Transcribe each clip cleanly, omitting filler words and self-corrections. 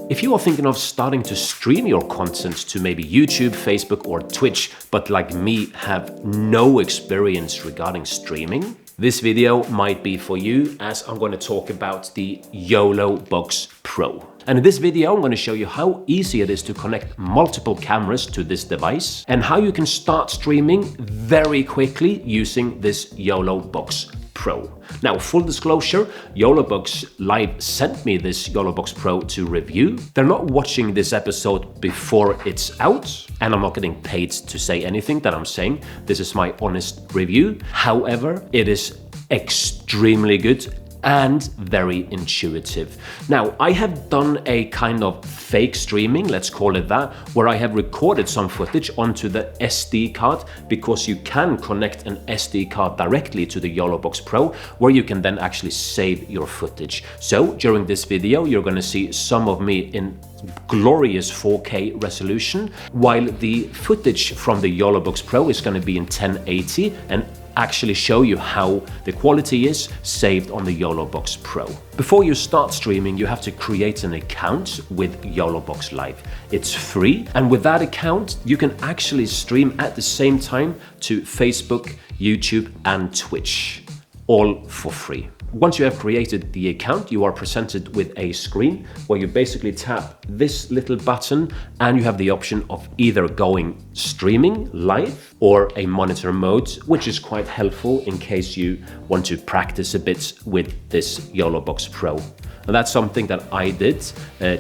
If you are thinking of starting to stream your content to maybe YouTube, Facebook or Twitch, but like me have no experience regarding streaming, this video might be for you, as I'm going to talk about the Yolobox Pro. And in this video, I'm going to show you how easy it is to connect multiple cameras to this device and how you can start streaming very quickly using this Yolobox Pro. Now, full disclosure, Yolobox Liv sent me this Yolobox Pro to review. They're not watching this episode before it's out, and I'm not getting paid to say anything that I'm saying. This is my honest review. However, it is extremely good and very intuitive. Now, I have done a kind of fake streaming, let's call it that, where I have recorded some footage onto the SD card, because you can connect an SD card directly to the Yolobox Pro, where you can then actually save your footage. So during this video, you're going to see some of me in glorious 4K resolution, while the footage from the Yolobox Pro is going to be in 1080 and actually show you how the quality is saved on the Yolobox Pro. Before you start streaming, you have to create an account with Yolobox Liv. It's free, and with that account, you can actually stream at the same time to Facebook, YouTube, and Twitch, all for free. Once you have created the account, you are presented with a screen where you basically tap this little button and you have the option of either going streaming live or a monitor mode, which is quite helpful in case you want to practice a bit with this Yolobox Pro. And that's something that I did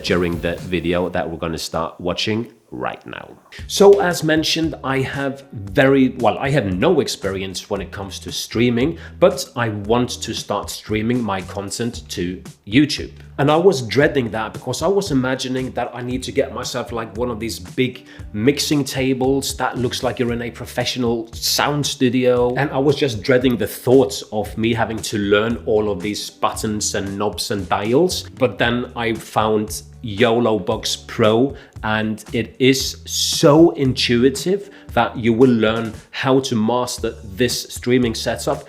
during the video that we're going to start watching right now. So as mentioned, I have no experience when it comes to streaming, but I want to start streaming my content to YouTube. And I was dreading that because I was imagining that I need to get myself like one of these big mixing tables that looks like you're in a professional sound studio. And I was just dreading the thoughts of me having to learn all of these buttons and knobs and dials. But then I found Yolobox Pro, and it is so intuitive that you will learn how to master this streaming setup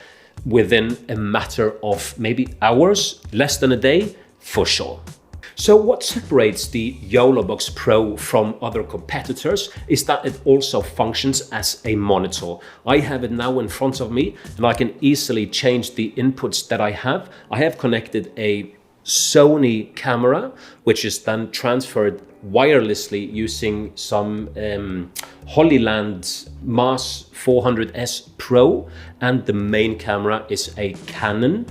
within a matter of maybe hours, less than a day, for sure. So what separates the Yolobox Pro from other competitors is that it also functions as a monitor. I have it now in front of me and I can easily change the inputs that I have. I have connected a Sony camera, which is then transferred wirelessly using some Hollyland Mars 400S Pro, and the main camera is a Canon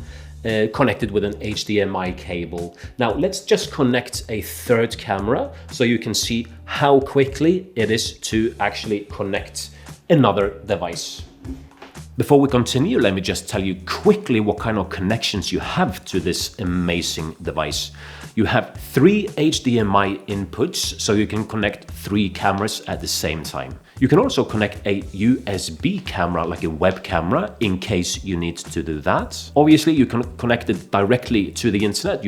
connected with an HDMI cable. Now let's just connect a third camera so you can see how quickly it is to actually connect another device. Before we continue, let me just tell you quickly what kind of connections you have to this amazing device. You have 3 HDMI inputs, so you can connect 3 cameras at the same time. You can also connect a USB camera, like a web camera, in case you need to do that. Obviously, you can connect it directly to the internet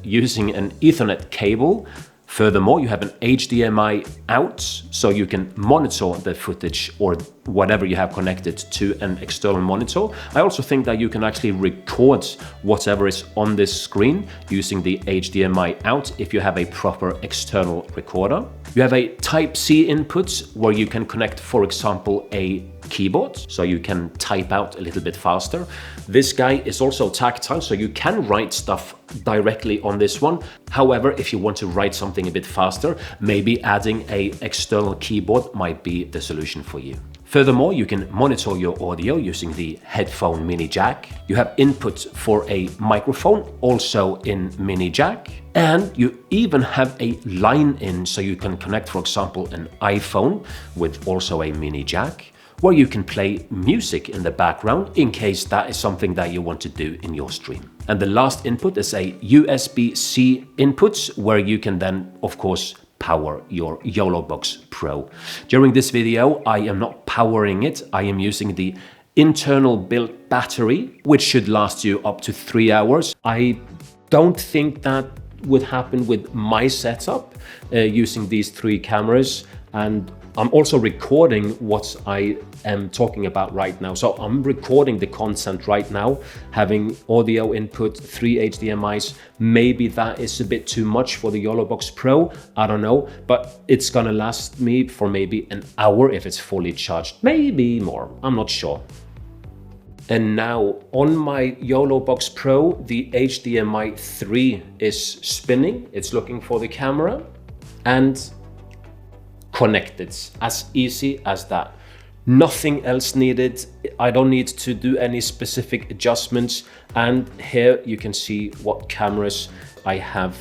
using an Ethernet cable. Furthermore, you have an HDMI out, so you can monitor the footage or whatever you have connected to an external monitor. I also think that you can actually record whatever is on this screen using the HDMI out if you have a proper external recorder. You have a Type-C input where you can connect, for example, a keyboard, so you can type out a little bit faster. This guy is also tactile, so you can write stuff directly on this one. However, if you want to write something a bit faster, maybe adding an external keyboard might be the solution for you. Furthermore, you can monitor your audio using the headphone mini jack. You have input for a microphone, also in mini jack. And you even have a line in, so you can connect, for example, an iPhone with also a mini jack, where you can play music in the background in case that is something that you want to do in your stream. And the last input is a USB-C input, where you can then, of course, power your Yolobox Pro. During this video, I am not powering it. I am using the internal built battery, which should last you up to 3 hours. I don't think that would happen with my setup using these 3 cameras. And I'm also recording what I am talking about right now. So I'm recording the content right now, having audio input, 3 HDMIs. Maybe that is a bit too much for the Yolobox Pro, I don't know, but it's gonna last me for maybe an hour if it's fully charged, maybe more, I'm not sure. And now on my Yolobox Pro, the HDMI 3 is spinning. It's looking for the camera and connected. As easy as that. Nothing else needed. I don't need to do any specific adjustments. And here you can see what cameras I have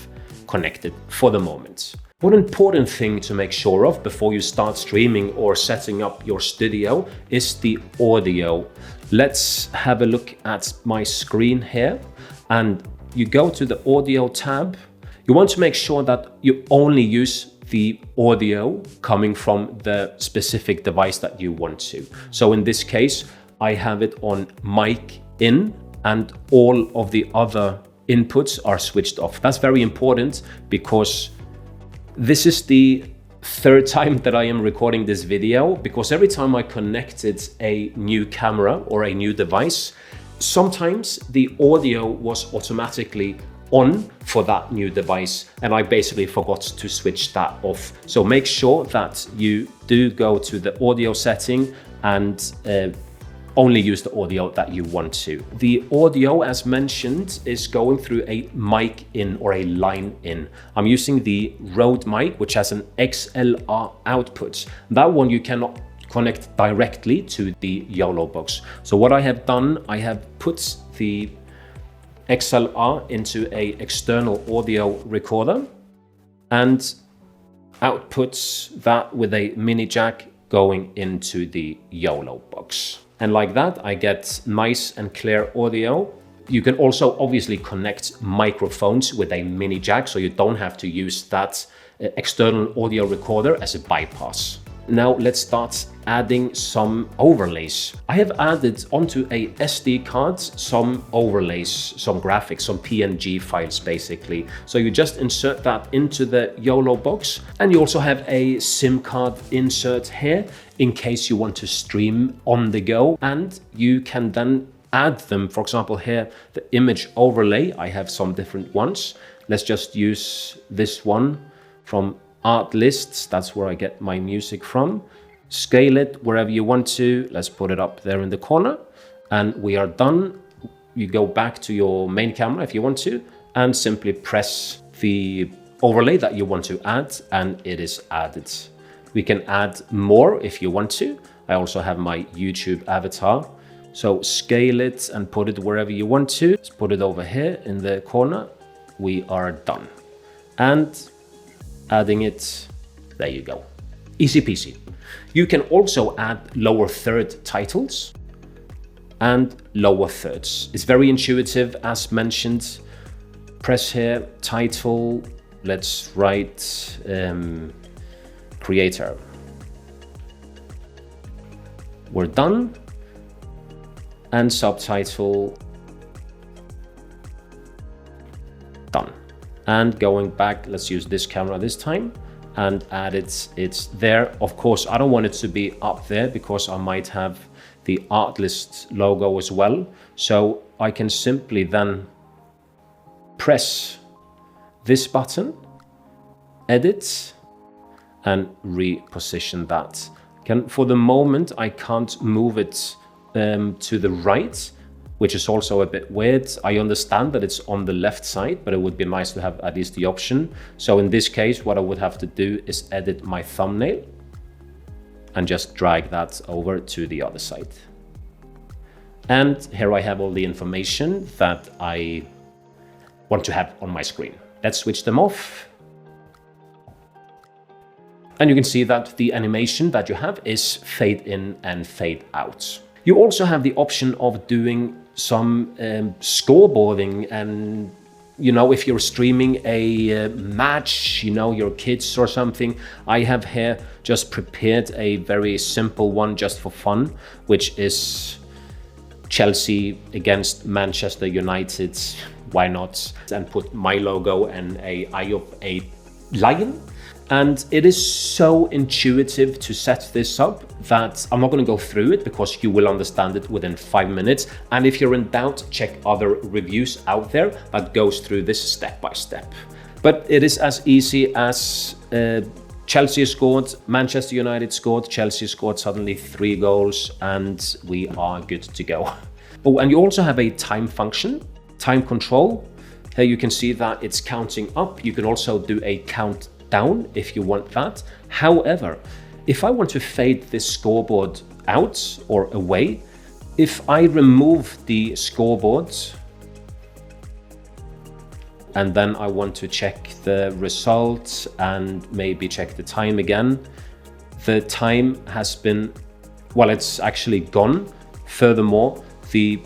connected for the moment. One important thing to make sure of before you start streaming or setting up your studio is the audio. Let's have a look at my screen here, and you go to the audio tab. You want to make sure that you only use the audio coming from the specific device that you want to. So in this case, I have it on mic in, and all of the other inputs are switched off. That's very important because this is the third time that I am recording this video, because every time I connected a new camera or a new device, sometimes the audio was automatically on for that new device and I basically forgot to switch that off. So make sure that you do go to the audio setting and only use the audio that you want to. The audio, as mentioned, is going through a mic in or a line in. I'm using the Rode mic, which has an XLR output. That one you cannot connect directly to the Yolobox. So what I have done, I have put the XLR into an external audio recorder and outputs that with a mini jack going into the Yolobox. And like that, I get nice and clear audio. You can also obviously connect microphones with a mini jack, so you don't have to use that external audio recorder as a bypass. Now let's start adding some overlays. I have added onto a SD card some overlays, some graphics, some PNG files basically. So you just insert that into the Yolobox, and you also have a SIM card insert here in case you want to stream on the go, and you can then add them. For example, here, the image overlay, I have some different ones. Let's just use this one from Art Lists. That's where I get my music from. Scale it wherever you want to. Let's put it up there in the corner and we are done. You go back to your main camera if you want to and simply press the overlay that you want to add and it is added. We can add more if you want to. I also have my YouTube avatar. So scale it and put it wherever you want to. Let's put it over here in the corner. We are done. And adding it, there you go. Easy peasy. You can also add lower third titles and lower thirds. It's very intuitive as mentioned. Press here, title, let's write creator. We're done. And subtitle, done. And going back, let's use this camera this time and add it. It's there. Of course, I don't want it to be up there because I might have the Artlist logo as well. So I can simply then press this button, edit, and reposition that. For the moment, I can't move it to the right, which is also a bit weird. I understand that it's on the left side, but it would be nice to have at least the option. So in this case, what I would have to do is edit my thumbnail and just drag that over to the other side. And here I have all the information that I want to have on my screen. Let's switch them off. And you can see that the animation that you have is fade in and fade out. You also have the option of doing some scoreboarding, and if you're streaming a match, your kids or something. I have here just prepared a very simple one just for fun, which is Chelsea against Manchester United. Why not? And put my logo and a eye of a line. And it is so intuitive to set this up that I'm not going to go through it because you will understand it within 5 minutes. And if you're in doubt, check other reviews out there that goes through this step by step. But it is as easy as Chelsea scored, Manchester United scored, Chelsea scored suddenly 3 goals, and we are good to go. Oh, and you also have a time function, time control. Here you can see that it's counting up. You can also do a count down if you want that. However, if I want to fade this scoreboard out or away, if I remove the scoreboard and then I want to check the results and maybe check the time again, the time has been, well, it's actually gone. Furthermore, the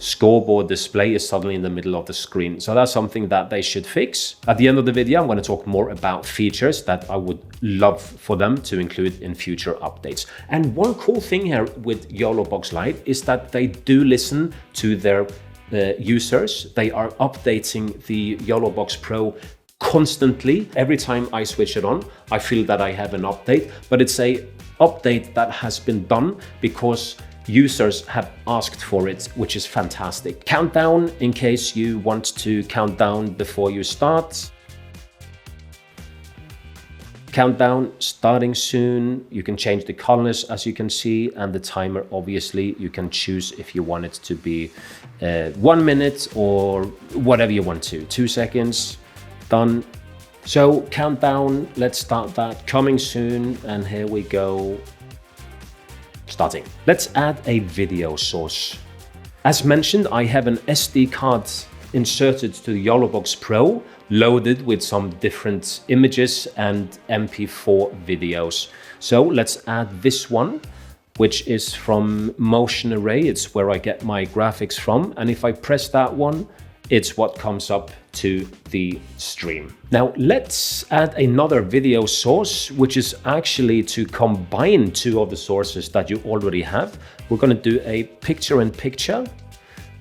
scoreboard display is suddenly in the middle of the screen. So that's something that they should fix. At the end of the video, I'm going to talk more about features that I would love for them to include in future updates. And one cool thing here with Yolobox Live is that they do listen to their users. They are updating the Yolobox Pro constantly. Every time I switch it on, I feel that I have an update, but it's a update that has been done because users have asked for it, which is fantastic. Countdown in case you want to count down before you start. Countdown starting soon. You can change the colors as you can see, and the timer obviously you can choose if you want it to be 1 minute or whatever you want to. 2 seconds, done. So countdown, let's start that, coming soon, and here we go. Starting. Let's add a video source. As mentioned, I have an SD card inserted to the Yolobox Pro, loaded with some different images and MP4 videos. So let's add this one, which is from Motion Array. It's where I get my graphics from. And if I press that one, it's what comes up to the stream. Now let's add another video source, which is actually to combine 2 of the sources that you already have. We're going to do a picture-in-picture.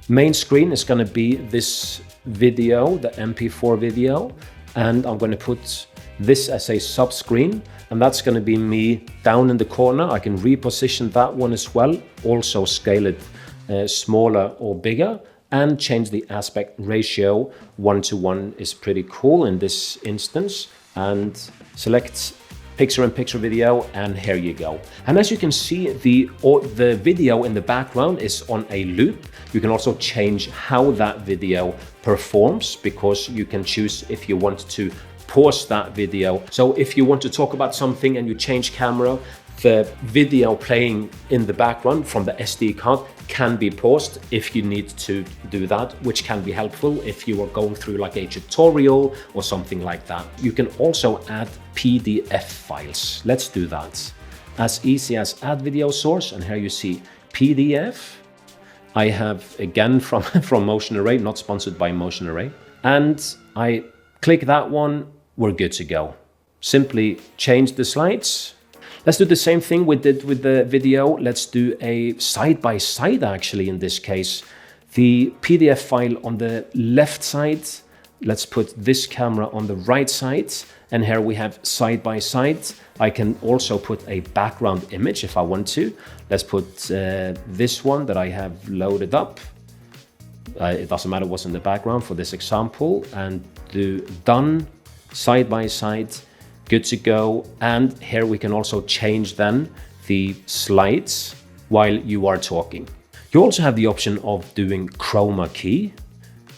Main screen is going to be this video, the MP4 video, and I'm going to put this as a sub-screen, and that's going to be me down in the corner. I can reposition that one as well, also scale it smaller or bigger, and change the aspect ratio. 1:1 is pretty cool in this instance. And select picture-in-picture video, and here you go. And as you can see, the video in the background is on a loop. You can also change how that video performs, because you can choose if you want to pause that video. So if you want to talk about something and you change camera, the video playing in the background from the SD card can be paused if you need to do that, which can be helpful if you are going through like a tutorial or something like that. You can also add PDF files. Let's do that. As easy as add video source, and here you see PDF. I have again from Motion Array, not sponsored by Motion Array. And I click that one, we're good to go. Simply change the slides. Let's do the same thing we did with the video. Let's do a side-by-side actually in this case. The PDF file on the left side, let's put this camera on the right side, and here we have side-by-side. I can also put a background image if I want to. Let's put this one that I have loaded up. It doesn't matter what's in the background for this example, and do done, side-by-side. Good to go. And here we can also change then the slides while you are talking. You also have the option of doing chroma key,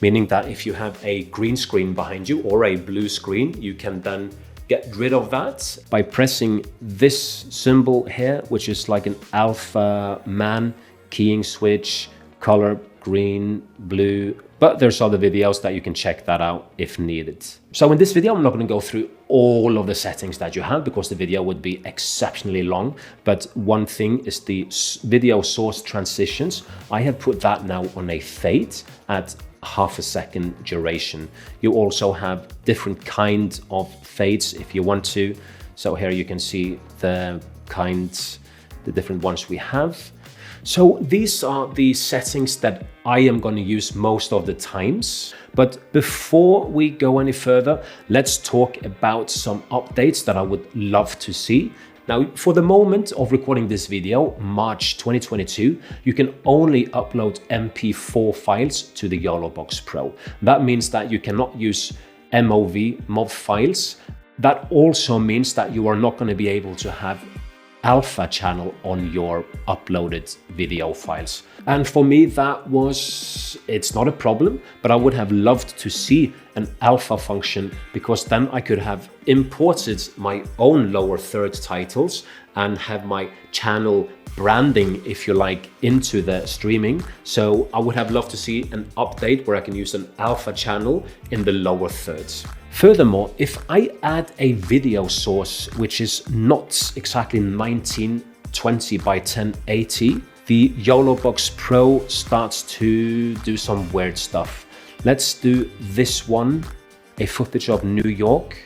meaning that if you have a green screen behind you or a blue screen, you can then get rid of that by pressing this symbol here, which is like an alpha man keying switch, color green, blue, but there's other videos that you can check that out if needed. So in this video, I'm not going to go through all of the settings that you have because the video would be exceptionally long. But one thing is the video source transitions. I have put that now on a fade at ½ second duration. You also have different kinds of fades if you want to. So here you can see the kinds, the different ones we have. So these are the settings that I am going to use most of the times. But before we go any further, let's talk about some updates that I would love to see. Now, for the moment of recording this video, March 2022, you can only upload MP4 files to the Yolobox Pro. That means that you cannot use MOV files. That also means that you are not going to be able to have alpha channel on your uploaded video files. And for me, it's not a problem, but I would have loved to see an alpha function, because then I could have imported my own lower third titles and have my channel branding, if you like, into the streaming. So I would have loved to see an update where I can use an alpha channel in the lower thirds. Furthermore, if I add a video source which is not exactly 1920 by 1080, the Yolobox Pro starts to do some weird stuff. Let's do this one, a footage of New York,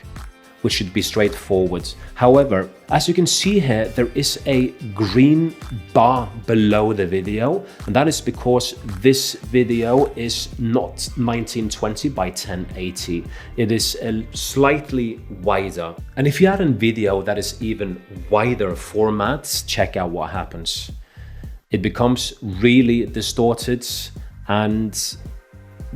which should be straightforward. However, as you can see here, there is a green bar below the video, and that is because this video is not 1920 by 1080. It is slightly wider. And if you add a video that is even wider formats, check out what happens. It becomes really distorted and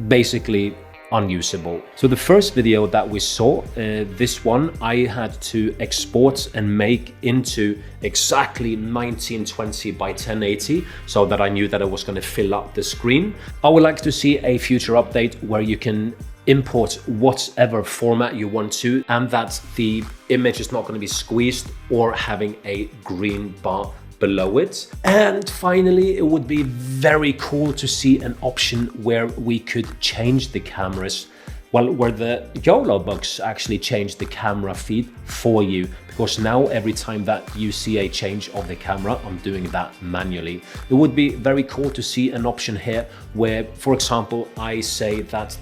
basically unusable. So the first video that we saw, this one, I had to export and make into exactly 1920 by 1080 so that I knew that I was going to fill up the screen. I would like to see a future update where you can import whatever format you want to, and that the image is not going to be squeezed or having a green bar below it. And finally, it would be very cool to see an option where we could change the cameras, well, where the Yolobox actually changed the camera feed for you, because now every time that you see a change of the camera, I'm doing that manually. It would be very cool to see an option here where, for example, I say that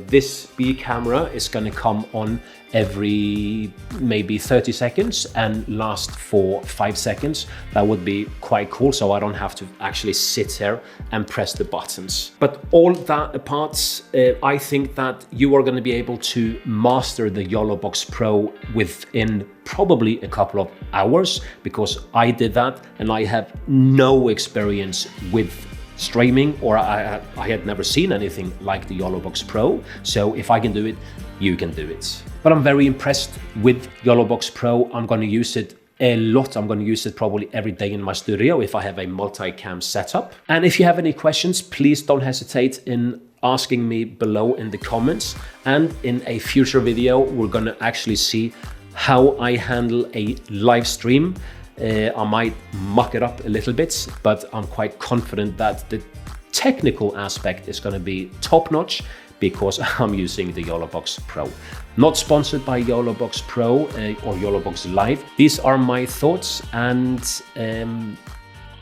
this B camera is going to come on every maybe 30 seconds and last for 5 seconds. That would be quite cool, so I don't have to actually sit here and press the buttons. But all that apart, I think that you are going to be able to master the Yolobox Pro within probably a couple of hours, because I did that and I have no experience with streaming, or I had never seen anything like the Yolobox Pro. So if I can do it, you can do it. But I'm very impressed with Yolobox Pro. I'm going to use it a lot. I'm going to use it probably every day in my studio if I have a multi-cam setup. And if you have any questions, please don't hesitate in asking me below in the comments. And in a future video, we're going to actually see how I handle a live stream. I might muck it up a little bit, but I'm quite confident that the technical aspect is going to be top-notch, because I'm using the Yolobox Pro. Not sponsored by Yolobox Pro or Yolobox Liv. These are my thoughts, and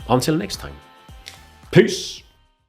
until next time. Peace!